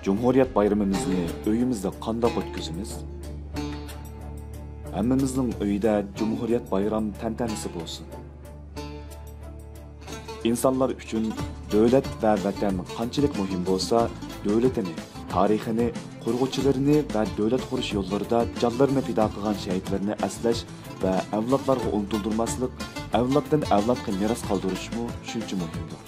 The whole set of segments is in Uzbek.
Cumhuriyet bayramımızı öyümüzde qandaq o'tkazamiz? Hammamizning uyida Cumhuriyet bayram tantanasi bo'lsin. İnsanlar uchun davlat va vatan qanchalik muhim bo'lsa, davlatini, tarixini, qurg'uvchilarini va davlat qurish yo'llarida jonlarini fido qilgan shahidlarni aslash va avlodlarga unutildirmaslik, avloddan avlodga meros qoldirishmi shuncha muhimdir.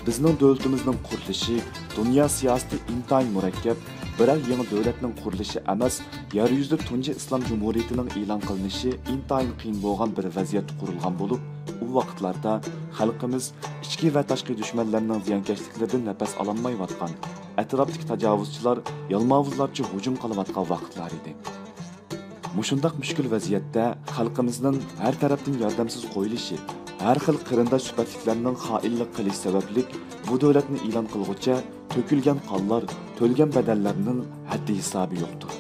Bizning davlatimizning qurilishi dunyo siyosati intayin murakkab, biroq yangi davlatning qurilishi emas, yer yuzida tunji islom jumhuriyatining e'lon qilinishi intayin qiyin bo'lgan bir vaziyatda qurilgan bo'lib, u vaqtlarda xalqimiz ichki va tashqi dushmanlarning ziyonkashliklaridan nafas ololmayotgan, atrofdagi tajovuzchilar yalmavuzlarcha hujum qilayotgan vaqtlar edi. Mushundaq mushkul vaziyatda xalqimizning har tarafdan yordamsiz qo'yilishi, har xil qarindosh sifatliklarning xoinlik qilish sababli bu davlatni e'lon qilguncha to'kilgan qonlar, to'lgan badallarning haddi hisobi yo'qdir.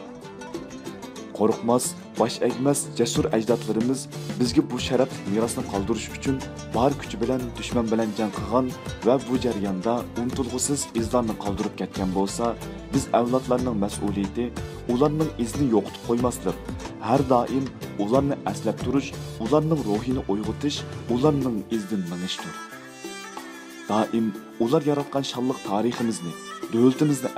Qo'rqmas, bosh egmas jasur ajdodlarimiz bizga bu sharaf merosni qoldirish uchun bor kuchi bilan dushman bilan jang qilgan va bu jarayonda unutilg'usiz izlarni qoldirib ketgan bo'lsa, biz avlodlarning mas'uliyati ularning izini yo'qotib qo'ymaslik, har doim ularni aslab turish, ularning ruhini uyg'otish, ularning izdan minishdir. Daim ular yaratgan shonliq tariximizni, davlatimizni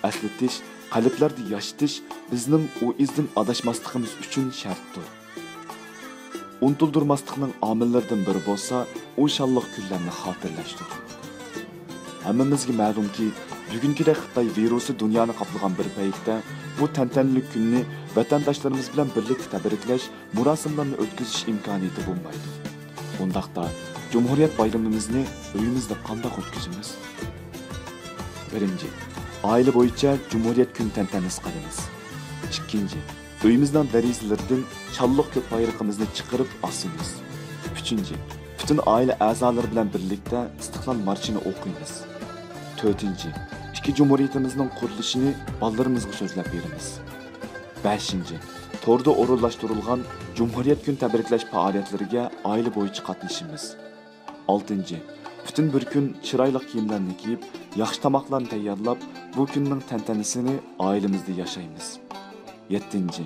aslatish, qalblarda yoshitish bizning u izdan adashmasligimiz uchun shartdir. Unutildirmaslikning omillaridan biri bo'lsa, u shonliq kunlarni xotirlashdir. Hammamizga ma'lumki, bugünkidek Xitoy virusi dunyoni qoplagan bir paytda bu tantanli kunni vatandoshlarimiz bilan birlikda tabriklash, murosimlarni o'tkazish imkoniyati bo'lmaydi. Bundaqda Cumhuriyet bayramimizni uyimizda qanday o'tkazamiz? Birinchi, aile bo'yicha Cumhuriyet kun tantanasi qilamiz. Ikkinchi, uyimizdan derazalardan shonliq ko'k bayrog'imizni chiqarib osamiz. Uchinchi, butun oila a'zolari bilan birlikda istiqlol marshini o'qiymiz. To'rtinchi, ikki Cumhuriyetimizning qurilishini bolalarimizga so'zlab beramiz. Beshinchi, to'rda o'rinlashtirilgan Cumhuriyet kun tabriklash faoliyatlariga oila bo'yicha qatnashamiz. Oltinchi, butun bir kun chiroyli kiyimlarni kiyib, yaxshi tamoqlarni tayyorlab, bu kunning tantanasini oilamizda yashaymiz. Yettinchi,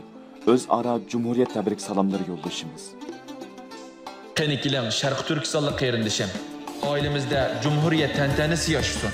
o'zaro Cumhuriyet tabrik salomlari yo'llashimiz. Qani keling, Sharq Turkistonlik qarindishim, oilamizda Cumhuriyet tantanasi yashasin.